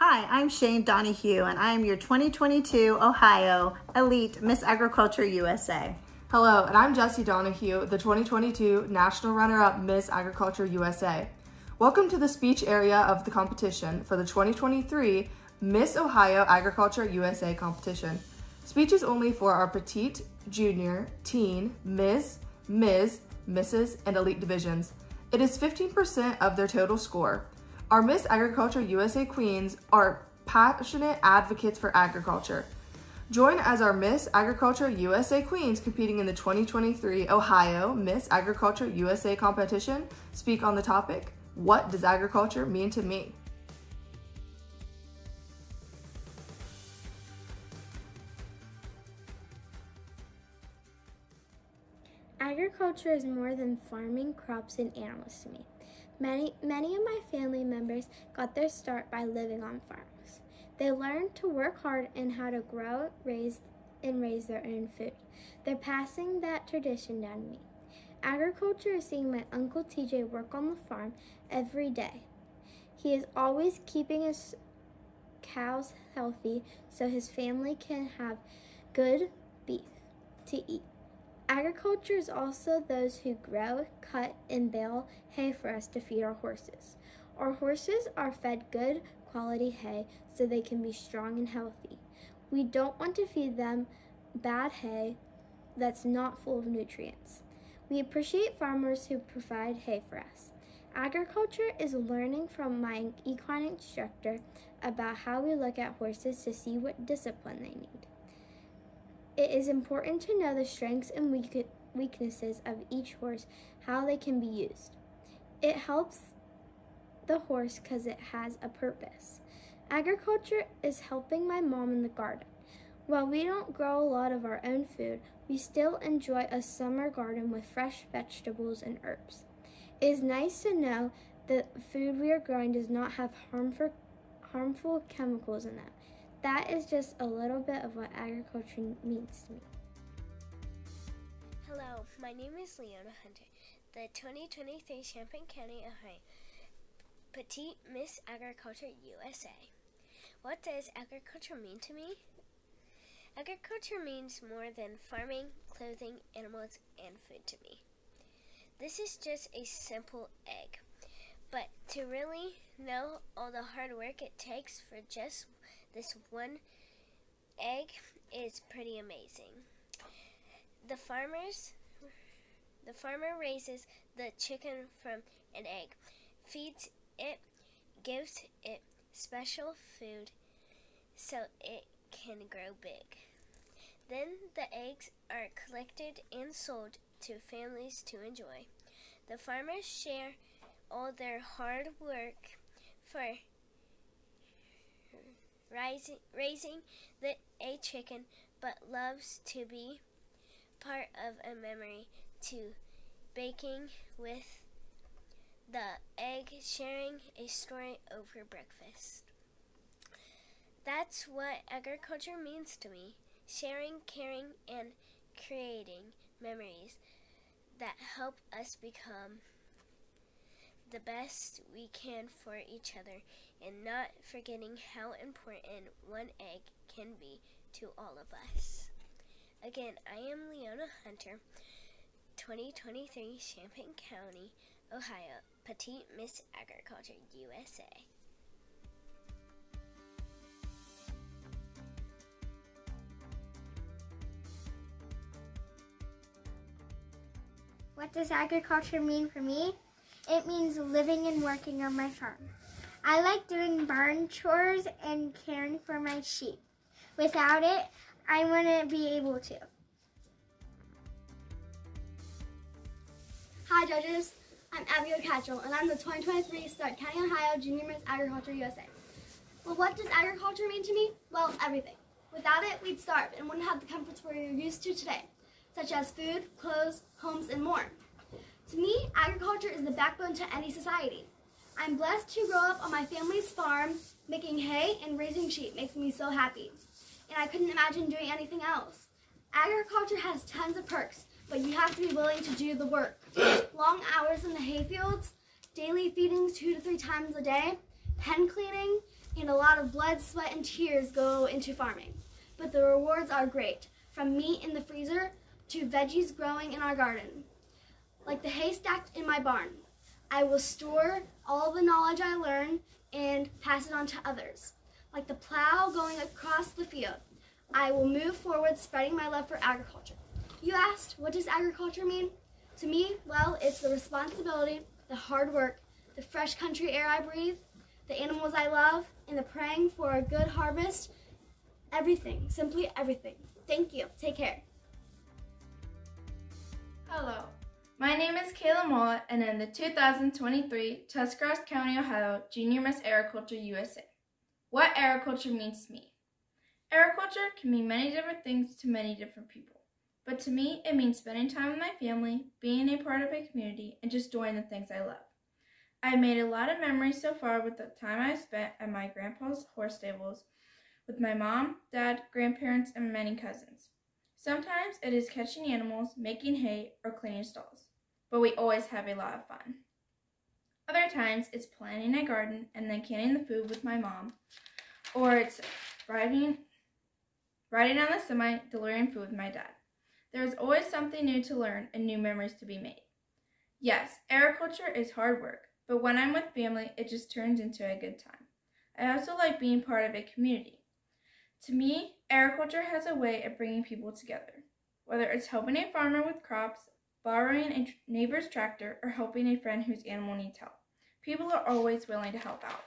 Hi, I'm Shane Donahue, and I am your 2022 Ohio Elite Miss Agriculture USA. Hello, and I'm Jessie Donahue, the 2022 National Runner-Up Miss Agriculture USA. Welcome to the speech area of the competition for the 2023 Miss Ohio Agriculture USA competition. Speech is only for our Petite, Junior, Teen, Ms., Mrs., and Elite divisions. It is 15% of their total score. Our Miss Agriculture USA Queens are passionate advocates for agriculture. Join as our Miss Agriculture USA Queens competing in the 2023 Ohio Miss Agriculture USA competition. Speak on the topic, what does agriculture mean to me? Agriculture is more than farming crops and animals to me. Many of my family members got their start by living on farms. They learned to work hard and how to grow, raise their own food. They're passing that tradition down to me. Agriculture is seeing my Uncle TJ work on the farm every day. He is always keeping his cows healthy so his family can have good beef to eat. Agriculture is also those who grow, cut, and bale hay for us to feed our horses. Our horses are fed good quality hay so they can be strong and healthy. We don't want to feed them bad hay that's not full of nutrients. We appreciate farmers who provide hay for us. Agriculture is learning from my equine instructor about how we look at horses to see what discipline they need. It is important to know the strengths and weaknesses of each horse, how they can be used. It helps the horse because it has a purpose. Agriculture is helping my mom in the garden. While we don't grow a lot of our own food, we still enjoy a summer garden with fresh vegetables and herbs. It is nice to know that the food we are growing does not have harmful chemicals in them. That is just a little bit of what agriculture means to me. Hello, my name is Leona Hunter, the 2023 Champaign County, Ohio Petite Miss Agriculture USA. What does agriculture mean to me? Agriculture means more than farming, clothing, animals, and food to me. This is just a simple egg, but to really know all the hard work it takes for just this one egg is pretty amazing. The farmer raises the chicken from an egg, feeds it, gives it special food so it can grow big. Then the eggs are collected and sold to families to enjoy. The farmers share all their hard work for raising a chicken, but loves to be part of a memory to baking with the egg, sharing a story over breakfast. That's what agriculture means to me, sharing, caring, and creating memories that help us become the best we can for each other, and not forgetting how important one egg can be to all of us. Again, I am Leona Hunter, 2023 Champaign County, Ohio, Petite Miss Agriculture USA. What does agriculture mean for me? It means living and working on my farm. I like doing barn chores and caring for my sheep. Without it, I wouldn't be able to. Hi judges, I'm AGvocates, and I'm the 2023 Stark County, Ohio Junior Miss Agriculture USA. Well, what does agriculture mean to me? Well, everything. Without it, we'd starve and wouldn't have the comforts we're used to today, such as food, clothes, homes, and more. To me, agriculture is the backbone to any society. I'm blessed to grow up on my family's farm. Making hay and raising sheep makes me so happy, and I couldn't imagine doing anything else. Agriculture has tons of perks, but you have to be willing to do the work. Long hours in the hay fields, daily feedings 2 to 3 times a day, pen cleaning, and and a lot of blood, sweat, and tears go into farming. But the rewards are great, from meat in the freezer to veggies growing in our garden. Like the hay stacked in my barn, I will store all the knowledge I learn and pass it on to others. Like the plow going across the field, I will move forward spreading my love for agriculture. You asked, what does agriculture mean? To me, well, it's the responsibility, the hard work, the fresh country air I breathe, the animals I love, and the praying for a good harvest. Everything, simply everything. Thank you. Take care. Hello, my name is Kayla Mollett, and I'm the 2023 Tuscarawas County, Ohio Junior Miss Agriculture USA. What agriculture means to me. Agriculture can mean many different things to many different people, but to me it means spending time with my family, being a part of a community, and just doing the things I love. I've made a lot of memories so far with the time I've spent at my grandpa's horse stables with my mom, dad, grandparents, and many cousins. Sometimes it is catching animals, making hay, or cleaning stalls, but we always have a lot of fun. Other times it's planting a garden and then canning the food with my mom, or it's riding on the semi delivering food with my dad. There is always something new to learn and new memories to be made. Yes, agriculture is hard work, but when I'm with family, it just turns into a good time. I also like being part of a community. To me, agriculture has a way of bringing people together, whether it's helping a farmer with crops, borrowing a neighbor's tractor, or helping a friend whose animal needs help. People are always willing to help out.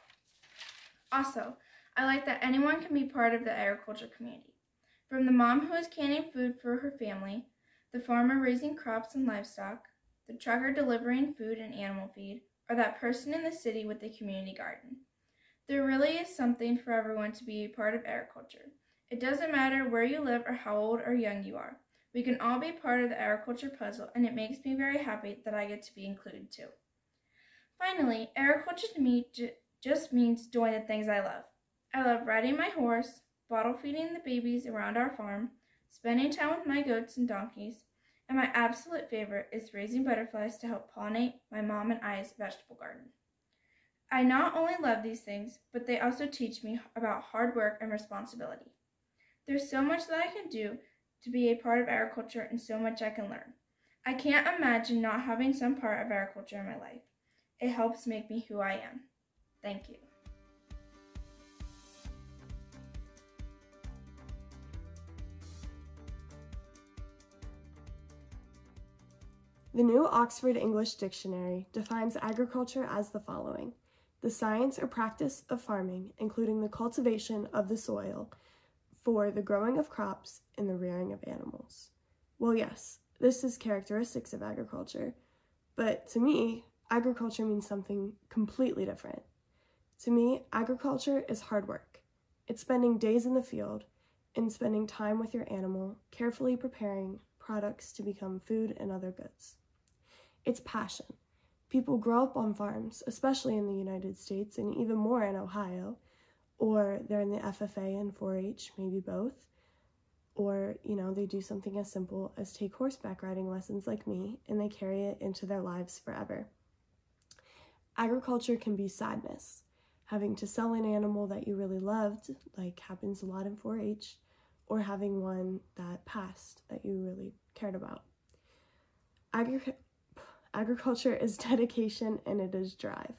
Also, I like that anyone can be part of the agriculture community. From the mom who is canning food for her family, the farmer raising crops and livestock, the trucker delivering food and animal feed, or that person in the city with a community garden. There really is something for everyone to be a part of agriculture. It doesn't matter where you live or how old or young you are. We can all be part of the agriculture puzzle, and it makes me very happy that I get to be included too. Finally, agriculture to me just means doing the things I love. I love riding my horse, bottle feeding the babies around our farm, spending time with my goats and donkeys, and my absolute favorite is raising butterflies to help pollinate my mom and I's vegetable garden. I not only love these things, but they also teach me about hard work and responsibility. There's so much that I can do to be a part of agriculture and so much I can learn. I can't imagine not having some part of agriculture in my life. It helps make me who I am. Thank you. The New Oxford English Dictionary defines agriculture as the following: the science or practice of farming, including the cultivation of the soil for the growing of crops and the rearing of animals. Well, yes, this is characteristics of agriculture, but to me, agriculture means something completely different. To me, agriculture is hard work. It's spending days in the field and spending time with your animal, carefully preparing products to become food and other goods. It's passion. People grow up on farms, especially in the United States and even more in Ohio, or they're in the FFA and 4-H, maybe both, or, they do something as simple as take horseback riding lessons like me, and they carry it into their lives forever. Agriculture can be sadness, having to sell an animal that you really loved, like happens a lot in 4-H, or having one that passed that you really cared about. Agriculture is dedication and it is drive.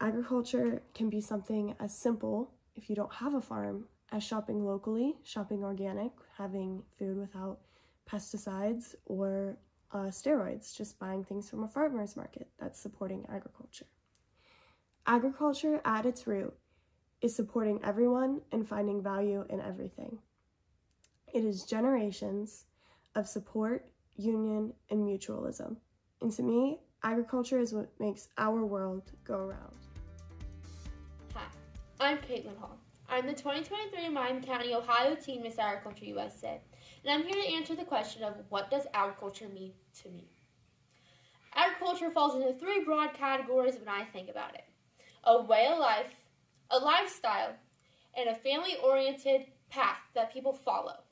Agriculture can be something as simple, if you don't have a farm, as shopping locally, shopping organic, having food without pesticides or steroids, just buying things from a farmer's market. That's supporting agriculture. Agriculture at its root is supporting everyone and finding value in everything. It is generations of support, union, and mutualism. And to me, agriculture is what makes our world go around. Hi, I'm Caitlin Hall. I'm the 2023 Miami County, Ohio Teen Miss Agriculture USA, and I'm here to answer the question of what does agriculture mean to me. Agriculture falls into three broad categories when I think about it: a way of life, a lifestyle, and a family-oriented path that people follow.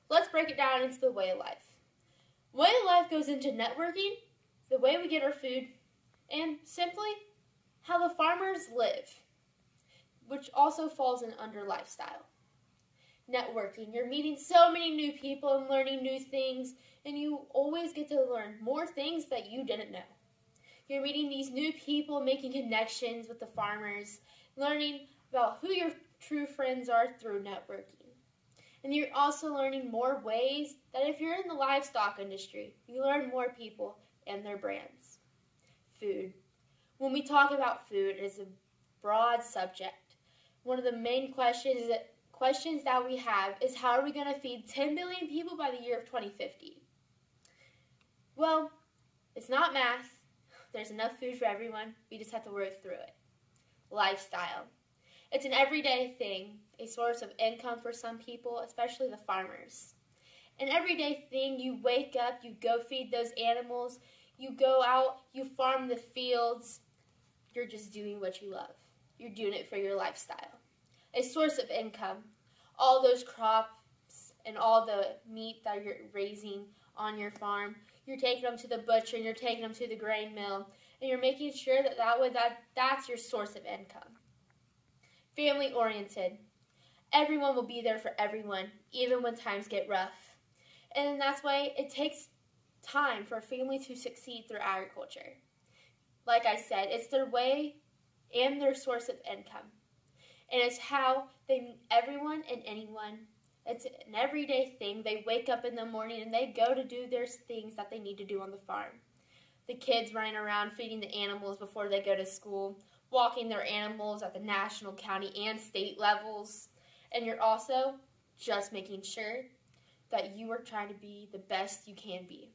Let's break it down into the way of life. Way of life goes into networking, the way we get our food, and simply how the farmers live. which also falls in under lifestyle. Networking, you're meeting so many new people and learning new things, and you always get to learn more things that you didn't know. You're meeting these new people, making connections with the farmers, learning about who your true friends are through networking. And you're also learning more ways that if you're in the livestock industry, you learn more people and their brands. Food. When we talk about food, it's a broad subject. One of the main questions that we have is how are we going to feed 10 billion people by the year of 2050? Well, it's not math. There's enough food for everyone. We just have to work through it. Lifestyle. It's an everyday thing, a source of income for some people, especially the farmers. An everyday thing, you wake up, you go feed those animals, you go out, you farm the fields. You're just doing what you love. You're doing it for your lifestyle. A source of income. All those crops and all the meat that you're raising on your farm, you're taking them to the butcher and you're taking them to the grain mill, and you're making sure that's your source of income. Family oriented. Everyone will be there for everyone, even when times get rough. And that's why it takes time for a family to succeed through agriculture. Like I said, it's their way and their source of income. And it's how everyone and anyone, it's an everyday thing. They wake up in the morning and they go to do their things that they need to do on the farm. The kids running around feeding the animals before they go to school, walking their animals at the national, county, and state levels. And you're also just making sure that you are trying to be the best you can be.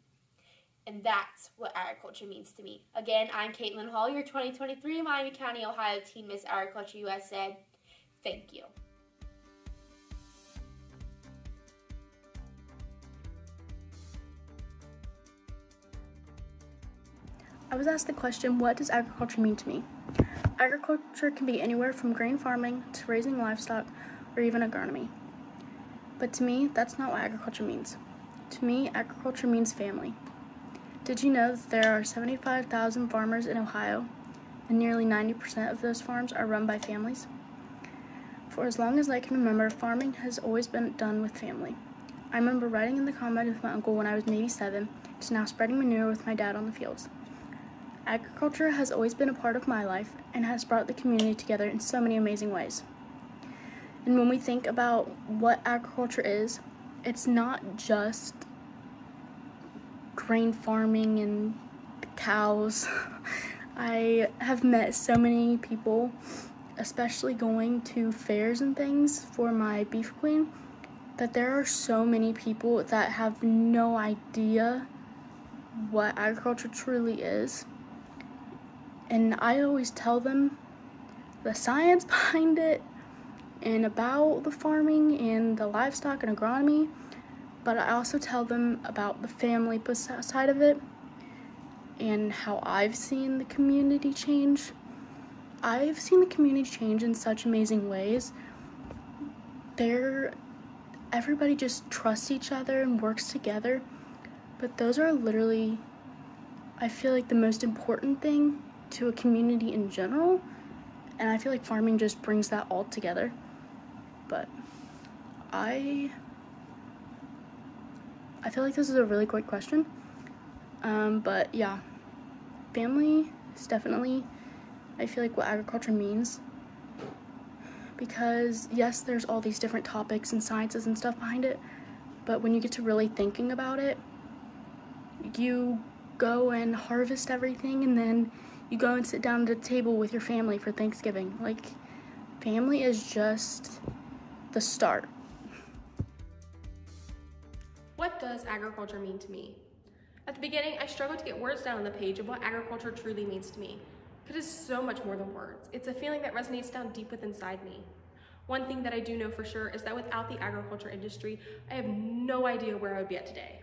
And that's what agriculture means to me. Again, I'm Caitlin Hall, your 2023 Miami County, Ohio Teen Miss Agriculture USA. Thank you. I was asked the question, what does agriculture mean to me? Agriculture can be anywhere from grain farming to raising livestock or even agronomy. But to me, that's not what agriculture means. To me, agriculture means family. Did you know that there are 75,000 farmers in Ohio, and nearly 90% of those farms are run by families? For as long as I can remember, farming has always been done with family. I remember riding in the combine with my uncle when I was maybe 7, to now spreading manure with my dad on the fields. Agriculture has always been a part of my life and has brought the community together in so many amazing ways. And when we think about what agriculture is, it's not just grain farming and cows. I have met so many people, especially going to fairs and things for my beef queen, that there are so many people that have no idea what agriculture truly is. And I always tell them the science behind it and about the farming and the livestock and agronomy, but I also tell them about the family side of it and how I've seen the community change. I've seen the community change in such amazing ways. Everybody just trusts each other and works together, but those are literally, I feel like, the most important thing to a community in general, and I feel like farming just brings that all together. But I feel like this is a really great question, but yeah, family is definitely, I feel like, what agriculture means, because yes, there's all these different topics and sciences and stuff behind it, but when you get to really thinking about it, you go and harvest everything, and then you go and sit down at a table with your family for Thanksgiving. Like, family is just the start. What does agriculture mean to me? At the beginning, I struggled to get words down on the page of what agriculture truly means to me. It is so much more than words. It's a feeling that resonates down deep within inside me. One thing that I do know for sure is that without the agriculture industry, I have no idea where I would be at today.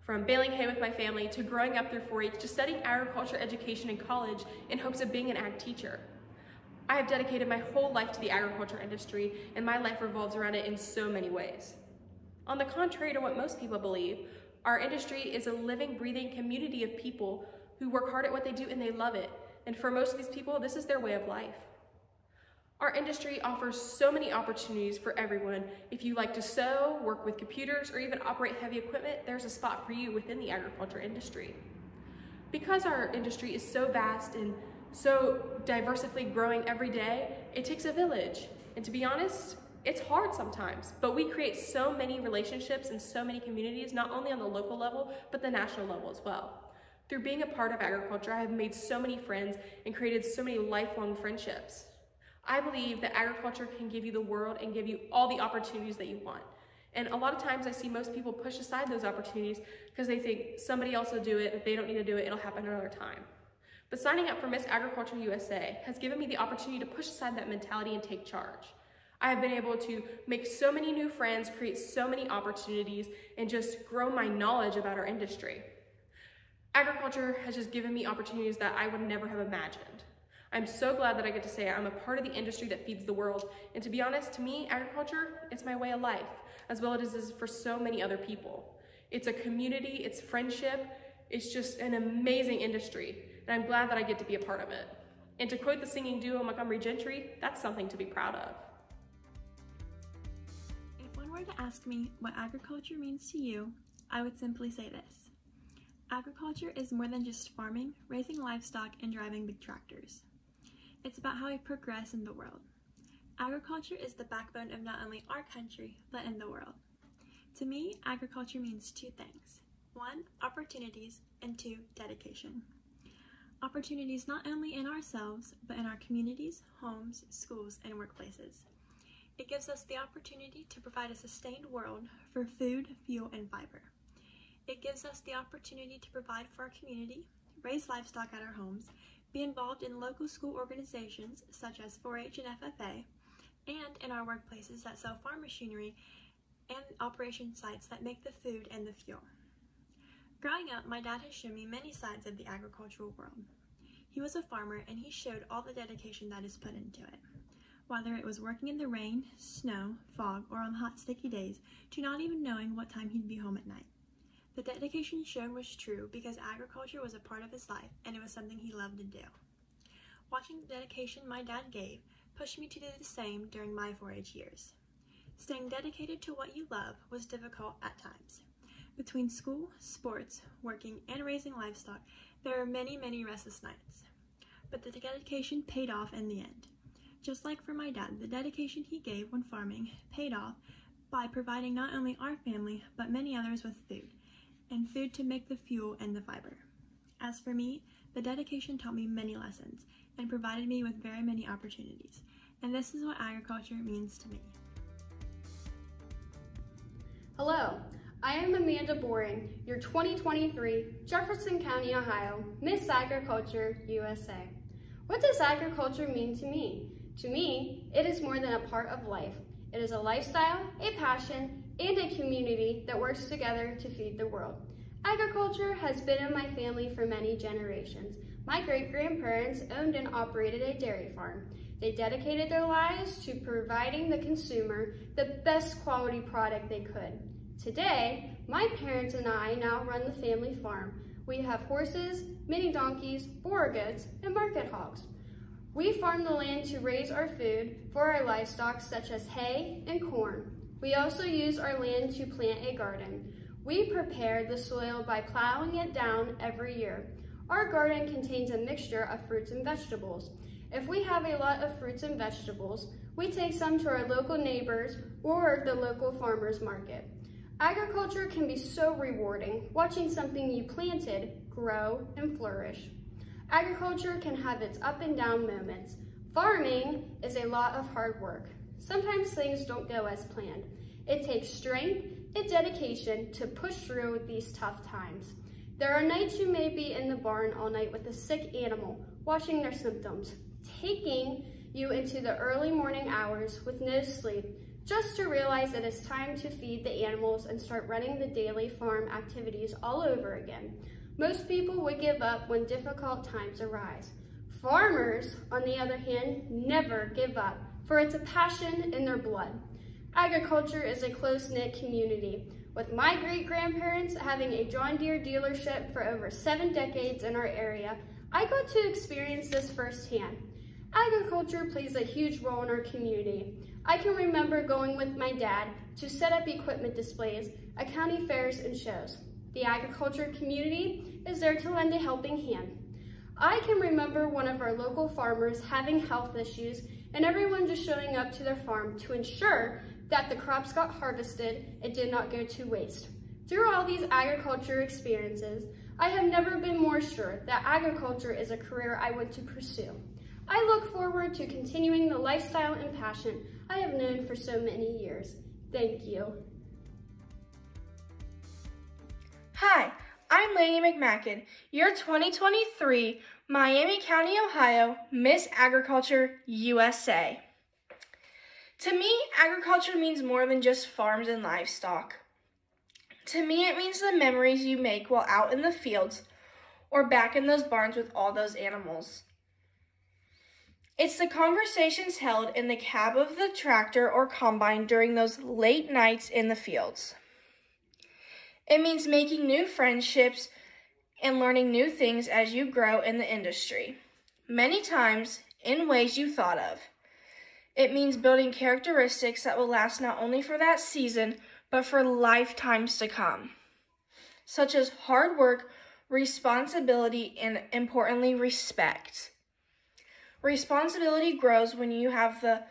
From baling hay with my family to growing up through 4-H to studying agriculture education in college in hopes of being an ag teacher. I have dedicated my whole life to the agriculture industry, and my life revolves around it in so many ways. On the contrary to what most people believe, our industry is a living, breathing community of people who work hard at what they do and they love it. And for most of these people, this is their way of life. Our industry offers so many opportunities for everyone. If you like to sew, work with computers, or even operate heavy equipment, there's a spot for you within the agriculture industry. Because our industry is so vast and so diversifying growing every day, it takes a village. And to be honest, it's hard sometimes, but we create so many relationships and so many communities, not only on the local level, but the national level as well. Through being a part of agriculture, I have made so many friends and created so many lifelong friendships. I believe that agriculture can give you the world and give you all the opportunities that you want. And a lot of times I see most people push aside those opportunities because they think somebody else will do it. If they don't need to do it, it'll happen another time. But signing up for Miss Agriculture USA has given me the opportunity to push aside that mentality and take charge. I have been able to make so many new friends, create so many opportunities, and just grow my knowledge about our industry. Agriculture has just given me opportunities that I would never have imagined. I'm so glad that I get to say I'm a part of the industry that feeds the world. And to be honest, to me, agriculture, it's my way of life, as well as it is for so many other people. It's a community, it's friendship, it's just an amazing industry. And I'm glad that I get to be a part of it. And to quote the singing duo Montgomery Gentry, that's something to be proud of. If one were to ask me what agriculture means to you, I would simply say this. Agriculture is more than just farming, raising livestock, and driving big tractors. It's about how we progress in the world. Agriculture is the backbone of not only our country, but in the world. To me, agriculture means two things. One, opportunities, and two, dedication. Opportunities not only in ourselves, but in our communities, homes, schools, and workplaces. It gives us the opportunity to provide a sustained world for food, fuel, and fiber. It gives us the opportunity to provide for our community, raise livestock at our homes, be involved in local school organizations such as 4-H and FFA, and in our workplaces that sell farm machinery and operation sites that make the food and the fuel. Growing up, my dad has shown me many sides of the agricultural world. He was a farmer and he showed all the dedication that is put into it. Whether it was working in the rain, snow, fog, or on hot, sticky days, to not even knowing what time he'd be home at night. The dedication shown was true because agriculture was a part of his life and it was something he loved to do. Watching the dedication my dad gave pushed me to do the same during my 4-H years. Staying dedicated to what you love was difficult at times. Between school, sports, working, and raising livestock, there were many, many restless nights. But the dedication paid off in the end. Just like for my dad, the dedication he gave when farming paid off by providing not only our family, but many others with food, and food to make the fuel and the fiber. As for me, the dedication taught me many lessons and provided me with very many opportunities. And this is what agriculture means to me. Hello, I am Amanda Boring, your 2023 Jefferson County, Ohio, Miss Agriculture USA. What does agriculture mean to me? To me, it is more than a part of life. It is a lifestyle, a passion, and a community that works together to feed the world. Agriculture has been in my family for many generations. My great-grandparents owned and operated a dairy farm. They dedicated their lives to providing the consumer the best quality product they could. Today, my parents and I now run the family farm. We have horses, mini donkeys, boar goats, and market hogs. We farm the land to raise our food for our livestock such as hay and corn. We also use our land to plant a garden. We prepare the soil by plowing it down every year. Our garden contains a mixture of fruits and vegetables. If we have a lot of fruits and vegetables, we take some to our local neighbors or the local farmers market. Agriculture can be so rewarding, watching something you planted grow and flourish. Agriculture can have its up and down moments. Farming is a lot of hard work. Sometimes things don't go as planned. It takes strength and dedication to push through these tough times. There are nights you may be in the barn all night with a sick animal, watching their symptoms, taking you into the early morning hours with no sleep, just to realize it is time to feed the animals and start running the daily farm activities all over again. Most people would give up when difficult times arise. Farmers, on the other hand, never give up, for it's a passion in their blood. Agriculture is a close-knit community, with my great-grandparents having a John Deere dealership for over 7 decades in our area. I got to experience this firsthand. Agriculture plays a huge role in our community. I can remember going with my dad to set up equipment displays at county fairs and shows. The agriculture community is there to lend a helping hand. I can remember one of our local farmers having health issues and everyone just showing up to their farm to ensure that the crops got harvested and did not go to waste. Through all these agriculture experiences, I have never been more sure that agriculture is a career I want to pursue. I look forward to continuing the lifestyle and passion I have known for so many years. Thank you. Hi, I'm Lady McMacken, your 2023 Miami County, Ohio Miss Agriculture USA. To me, agriculture means more than just farms and livestock. To me, it means the memories you make while out in the fields or back in those barns with all those animals. It's the conversations held in the cab of the tractor or combine during those late nights in the fields. It means making new friendships and learning new things as you grow in the industry, many times in ways you thought of. It means building characteristics that will last not only for that season, but for lifetimes to come, such as hard work, responsibility, and importantly, respect. Responsibility grows when you have the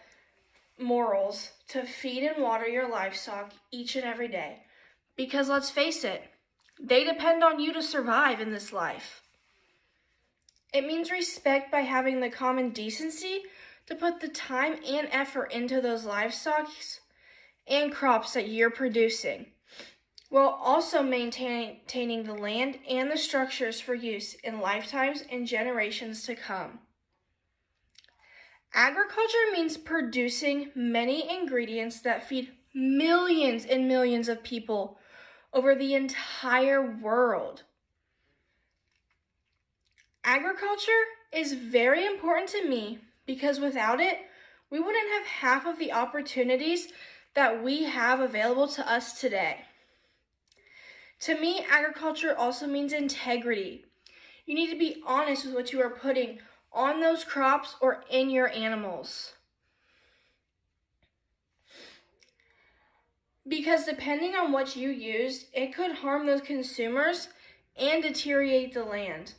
morals to feed and water your livestock each and every day. Because let's face it, they depend on you to survive in this life. It means respect by having the common decency to put the time and effort into those livestock and crops that you're producing, while also maintaining the land and the structures for use in lifetimes and generations to come. Agriculture means producing many ingredients that feed millions and millions of people over the entire world. Agriculture is very important to me because without it, we wouldn't have half of the opportunities that we have available to us today. To me, agriculture also means integrity. You need to be honest with what you are putting on those crops or in your animals. Because depending on what you used, it could harm those consumers and deteriorate the land.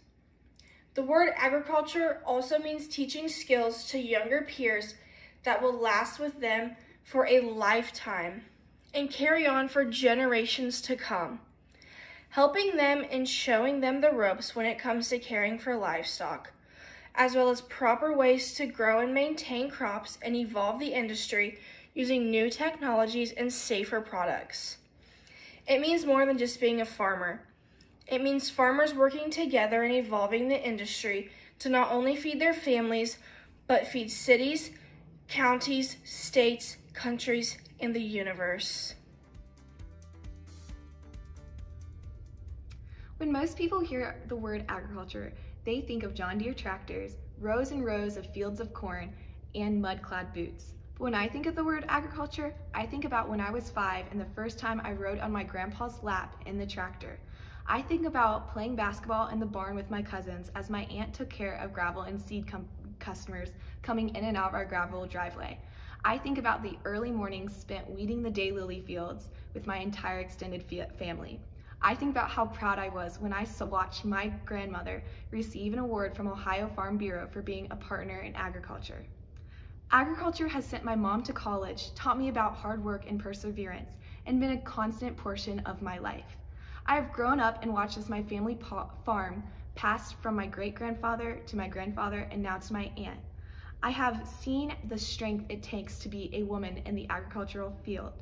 The word agriculture also means teaching skills to younger peers that will last with them for a lifetime and carry on for generations to come, helping them and showing them the ropes when it comes to caring for livestock, as well as proper ways to grow and maintain crops and evolve the industry using new technologies and safer products. It means more than just being a farmer. It means farmers working together and evolving the industry to not only feed their families, but feed cities, counties, states, countries, and the universe. When most people hear the word agriculture, they think of John Deere tractors, rows and rows of fields of corn, and mud-clad boots. But when I think of the word agriculture, I think about when I was 5 and the first time I rode on my grandpa's lap in the tractor. I think about playing basketball in the barn with my cousins as my aunt took care of gravel and seed customers coming in and out of our gravel driveway. I think about the early mornings spent weeding the daylily fields with my entire extended family. I think about how proud I was when I watched my grandmother receive an award from Ohio Farm Bureau for being a partner in agriculture. Agriculture has sent my mom to college, taught me about hard work and perseverance, and been a constant portion of my life. I have grown up and watched as my family farm passed from my great-grandfather to my grandfather and now to my aunt. I have seen the strength it takes to be a woman in the agricultural field.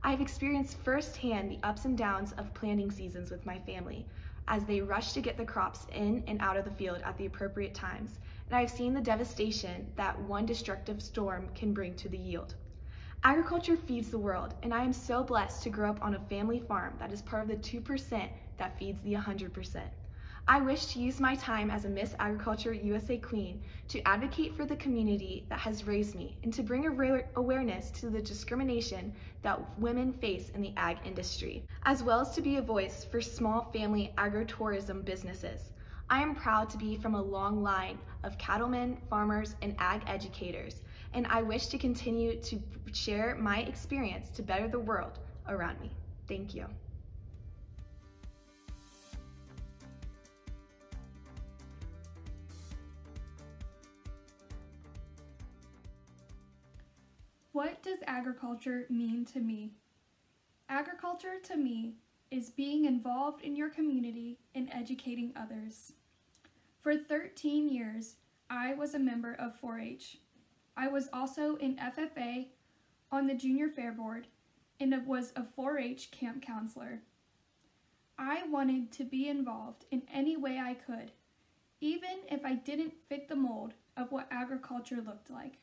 I have experienced firsthand the ups and downs of planting seasons with my family as they rush to get the crops in and out of the field at the appropriate times, and I've seen the devastation that one destructive storm can bring to the yield. Agriculture feeds the world, and I am so blessed to grow up on a family farm that is part of the 2% that feeds the 100%. I wish to use my time as a Miss Agriculture USA Queen to advocate for the community that has raised me and to bring awareness to the discrimination that women face in the ag industry, as well as to be a voice for small family agrotourism businesses. I am proud to be from a long line of cattlemen, farmers, and ag educators, and I wish to continue to share my experience to better the world around me. Thank you. What does agriculture mean to me? Agriculture to me is being involved in your community and educating others. For 13 years, I was a member of 4-H. I was also in FFA, on the Junior Fair Board, and was a 4-H camp counselor. I wanted to be involved in any way I could, even if I didn't fit the mold of what agriculture looked like.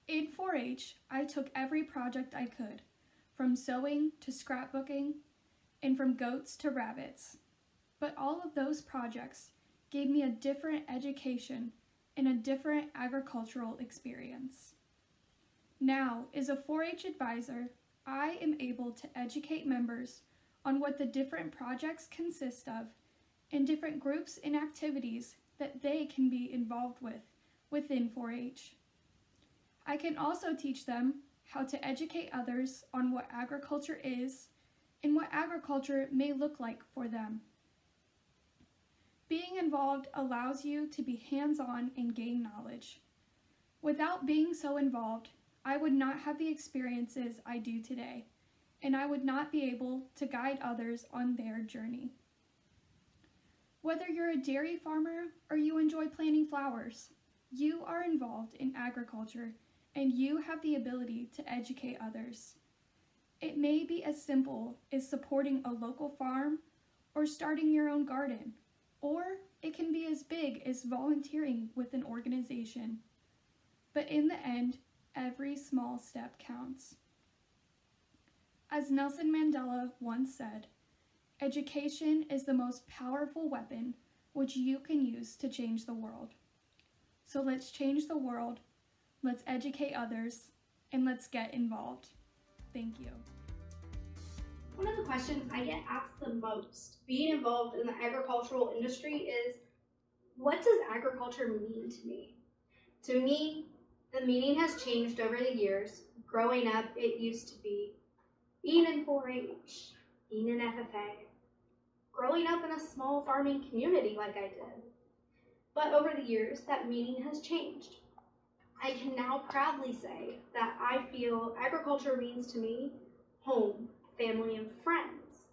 In 4-H, I took every project I could, from sewing to scrapbooking, and from goats to rabbits. But all of those projects gave me a different education and a different agricultural experience. Now, as a 4-H advisor, I am able to educate members on what the different projects consist of and different groups and activities that they can be involved with within 4-H. I can also teach them how to educate others on what agriculture is and what agriculture may look like for them. Being involved allows you to be hands-on and gain knowledge. Without being so involved, I would not have the experiences I do today, and I would not be able to guide others on their journey. Whether you're a dairy farmer or you enjoy planting flowers, you are involved in agriculture and you have the ability to educate others. It may be as simple as supporting a local farm or starting your own garden, or it can be as big as volunteering with an organization. But in the end, every small step counts. As Nelson Mandela once said, education is the most powerful weapon which you can use to change the world. So let's change the world, let's educate others, and let's get involved. Thank you. One of the questions I get asked the most being involved in the agricultural industry is, what does agriculture mean to me? To me, the meaning has changed over the years. Growing up, it used to be being in 4-H, being in FFA, growing up in a small farming community like I did. But over the years, that meaning has changed. I can now proudly say that I feel agriculture means to me home, family, and friends.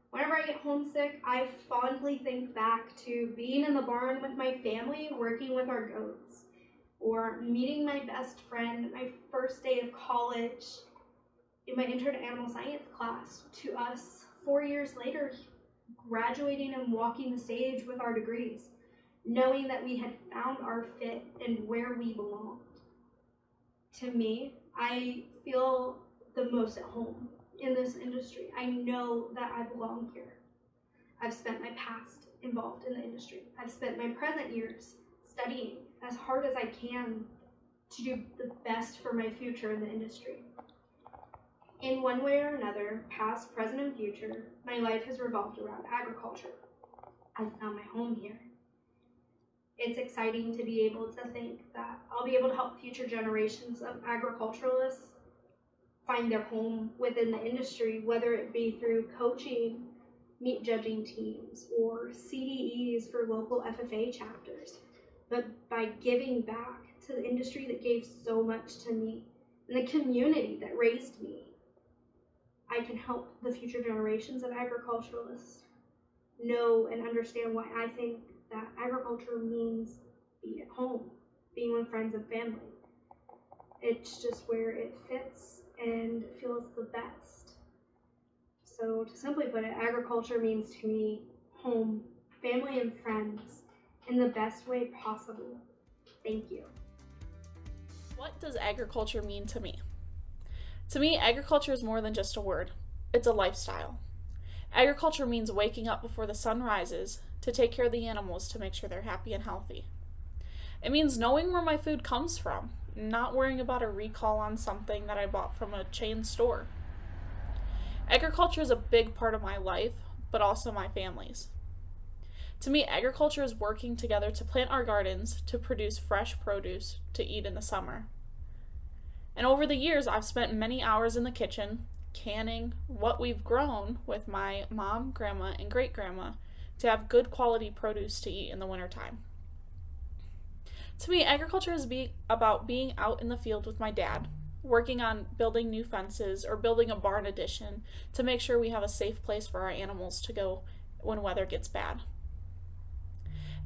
Whenever I get homesick, I fondly think back to being in the barn with my family, working with our goats, or meeting my best friend my first day of college in my intro to animal science class, to us 4 years later graduating and walking the stage with our degrees, knowing that we had found our fit and where we belonged. To me, I feel the most at home in this industry. I know that I belong here. I've spent my past involved in the industry. I've spent my present years studying as hard as I can to do the best for my future in the industry. In one way or another, past, present, and future, my life has revolved around agriculture. I've found my home here. It's exciting to be able to think that I'll be able to help future generations of agriculturalists find their home within the industry, whether it be through coaching, meat judging teams, or CDEs for local FFA chapters, but by giving back to the industry that gave so much to me and the community that raised me. I can help the future generations of agriculturalists know and understand why I think that agriculture means being at home, being with friends and family. It's just where it fits and feels the best. So to simply put it, agriculture means to me home, family, and friends in the best way possible. Thank you. What does agriculture mean to me? To me, agriculture is more than just a word. It's a lifestyle. Agriculture means waking up before the sun rises to take care of the animals to make sure they're happy and healthy. It means knowing where my food comes from, not worrying about a recall on something that I bought from a chain store. Agriculture is a big part of my life, but also my family's. To me, agriculture is working together to plant our gardens to produce fresh produce to eat in the summer. And over the years, I've spent many hours in the kitchen canning what we've grown with my mom, grandma, and great-grandma to have good quality produce to eat in the wintertime. To me, agriculture is about being out in the field with my dad, working on building new fences or building a barn addition to make sure we have a safe place for our animals to go when weather gets bad.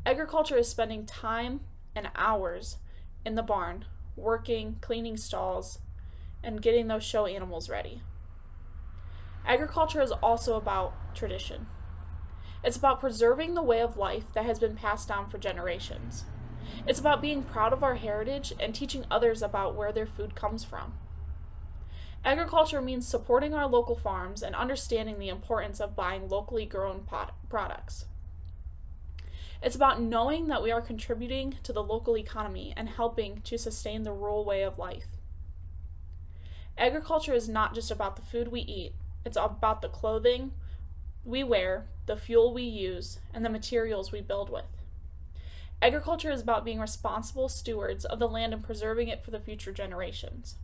Agriculture is spending time and hours in the barn, working, cleaning stalls, and getting those show animals ready. Agriculture is also about tradition. It's about preserving the way of life that has been passed down for generations. It's about being proud of our heritage and teaching others about where their food comes from. Agriculture means supporting our local farms and understanding the importance of buying locally grown products. It's about knowing that we are contributing to the local economy and helping to sustain the rural way of life. Agriculture is not just about the food we eat, it's about the clothing we wear, the fuel we use, and the materials we build with. Agriculture is about being responsible stewards of the land and preserving it for the future generations.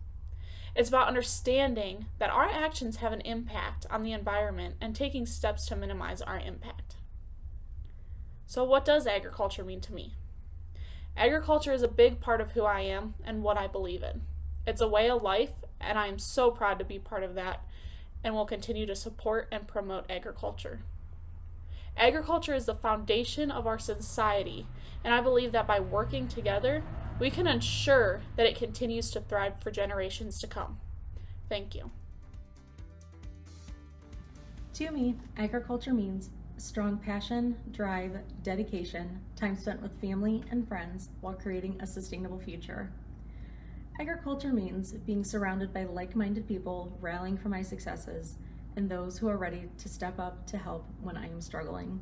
It's about understanding that our actions have an impact on the environment and taking steps to minimize our impact. So what does agriculture mean to me? Agriculture is a big part of who I am and what I believe in. It's a way of life, and I am so proud to be part of that and will continue to support and promote agriculture. Agriculture is the foundation of our society, and I believe that by working together, we can ensure that it continues to thrive for generations to come. Thank you. To me, agriculture means strong passion, drive, dedication, time spent with family and friends while creating a sustainable future. Agriculture means being surrounded by like-minded people rallying for my successes and those who are ready to step up to help when I am struggling.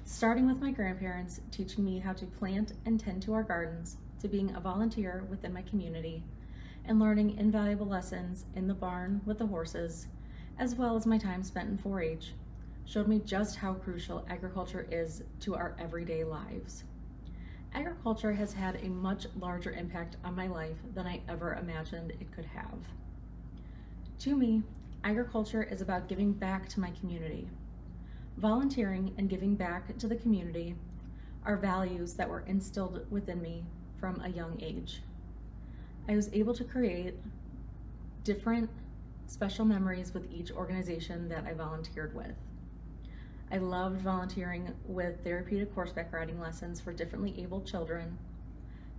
Starting with my grandparents teaching me how to plant and tend to our gardens, to being a volunteer within my community, and learning invaluable lessons in the barn with the horses, as well as my time spent in 4-H, showed me just how crucial agriculture is to our everyday lives. Agriculture has had a much larger impact on my life than I ever imagined it could have. To me, agriculture is about giving back to my community. Volunteering and giving back to the community are values that were instilled within me from a young age. I was able to create different special memories with each organization that I volunteered with. I loved volunteering with therapeutic horseback riding lessons for differently abled children,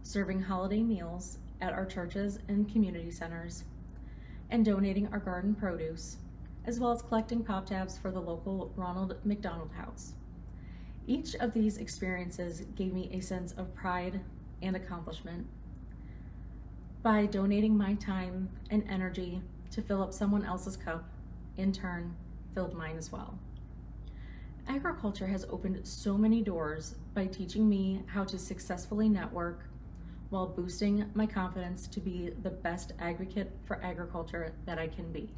serving holiday meals at our churches and community centers, and donating our garden produce, as well as collecting pop tabs for the local Ronald McDonald House. Each of these experiences gave me a sense of pride and accomplishment. By donating my time and energy to fill up someone else's cup, in turn, filled mine as well. Agriculture has opened so many doors by teaching me how to successfully network while boosting my confidence to be the best advocate for agriculture that I can be.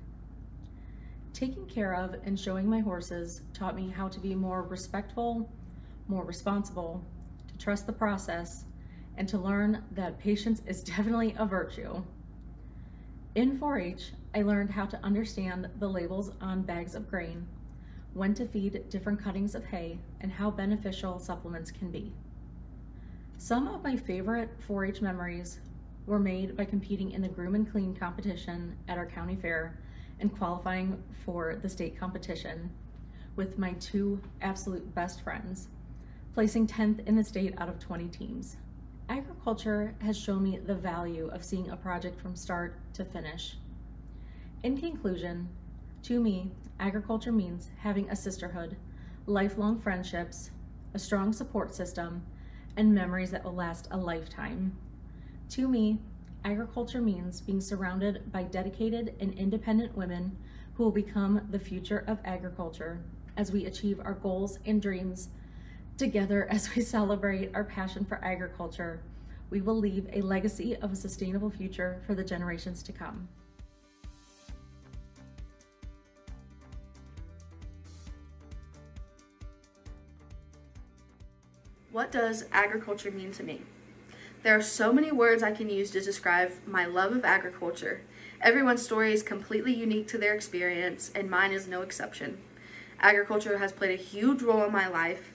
Taking care of and showing my horses taught me how to be more respectful, more responsible, to trust the process, and to learn that patience is definitely a virtue. In 4-H, I learned how to understand the labels on bags of grain, when to feed different cuttings of hay, and how beneficial supplements can be. Some of my favorite 4-H memories were made by competing in the Groom and Clean competition at our county fair and qualifying for the state competition with my 2 absolute best friends, placing 10th in the state out of 20 teams. Agriculture has shown me the value of seeing a project from start to finish. In conclusion, to me, agriculture means having a sisterhood, lifelong friendships, a strong support system, and memories that will last a lifetime. To me, agriculture means being surrounded by dedicated and independent women who will become the future of agriculture as we achieve our goals and dreams together. As we celebrate our passion for agriculture, we will leave a legacy of a sustainable future for the generations to come. What does agriculture mean to me? There are so many words I can use to describe my love of agriculture. Everyone's story is completely unique to their experience, and mine is no exception. Agriculture has played a huge role in my life.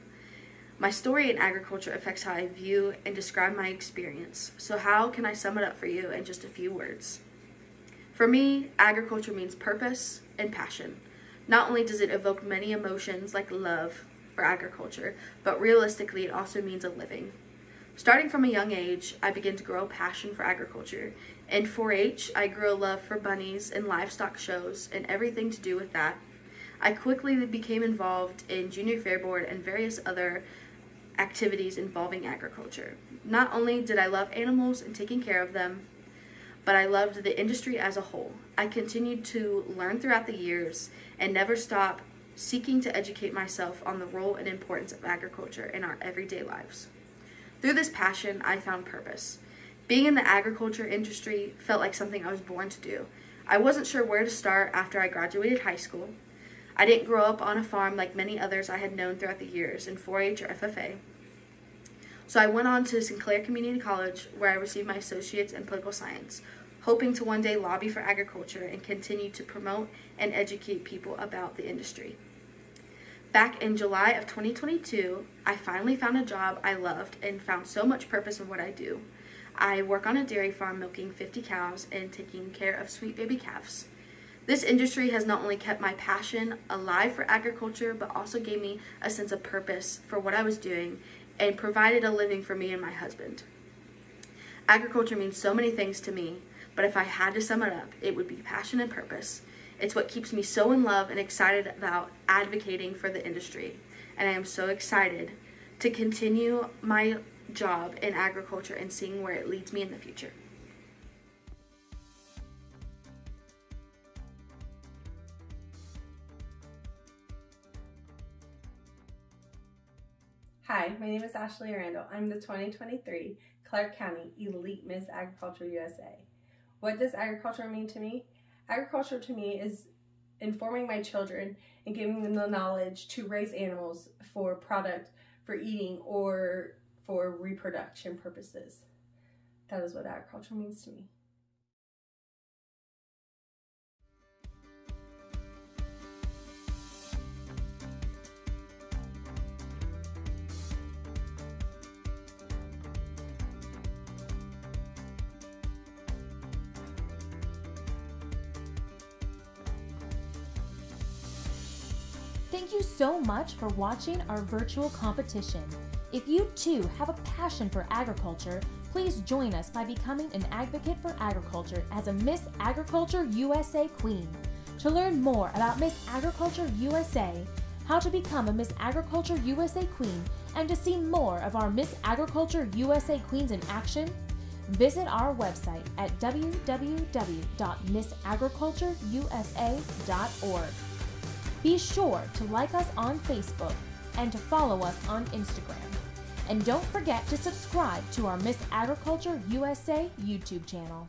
My story in agriculture affects how I view and describe my experience. So how can I sum it up for you in just a few words? For me, agriculture means purpose and passion. Not only does it evoke many emotions like love for agriculture, but realistically it also means a living. Starting from a young age, I began to grow a passion for agriculture. In 4-H, I grew a love for bunnies and livestock shows and everything to do with that. I quickly became involved in Junior Fair Board and various other activities involving agriculture. Not only did I love animals and taking care of them, but I loved the industry as a whole. I continued to learn throughout the years and never stopped seeking to educate myself on the role and importance of agriculture in our everyday lives. Through this passion, I found purpose. Being in the agriculture industry felt like something I was born to do. I wasn't sure where to start after I graduated high school. I didn't grow up on a farm like many others I had known throughout the years in 4-H or FFA. So I went on to Sinclair Community College, where I received my associates in political science, hoping to one day lobby for agriculture and continue to promote and educate people about the industry. Back in July of 2022, I finally found a job I loved and found so much purpose in what I do. I work on a dairy farm milking 50 cows and taking care of sweet baby calves. This industry has not only kept my passion alive for agriculture, but also gave me a sense of purpose for what I was doing and provided a living for me and my husband. Agriculture means so many things to me, but if I had to sum it up, it would be passion and purpose. It's what keeps me so in love and excited about advocating for the industry. And I am so excited to continue my job in agriculture and seeing where it leads me in the future. Hi, my name is Ashley Randall. I'm the 2023 Clark County Elite Miss Agriculture USA. What does agriculture mean to me? Agriculture to me is informing my children and giving them the knowledge to raise animals for product, for eating, or for reproduction purposes. That is what agriculture means to me. Thank you so much for watching our virtual competition. If you too have a passion for agriculture, please join us by becoming an advocate for agriculture as a Miss Agriculture USA Queen. To learn more about Miss Agriculture USA, how to become a Miss Agriculture USA Queen, and to see more of our Miss Agriculture USA Queens in action, visit our website at www.missagricultureusa.org. Be sure to like us on Facebook and to follow us on Instagram. And don't forget to subscribe to our Miss Agriculture USA YouTube channel.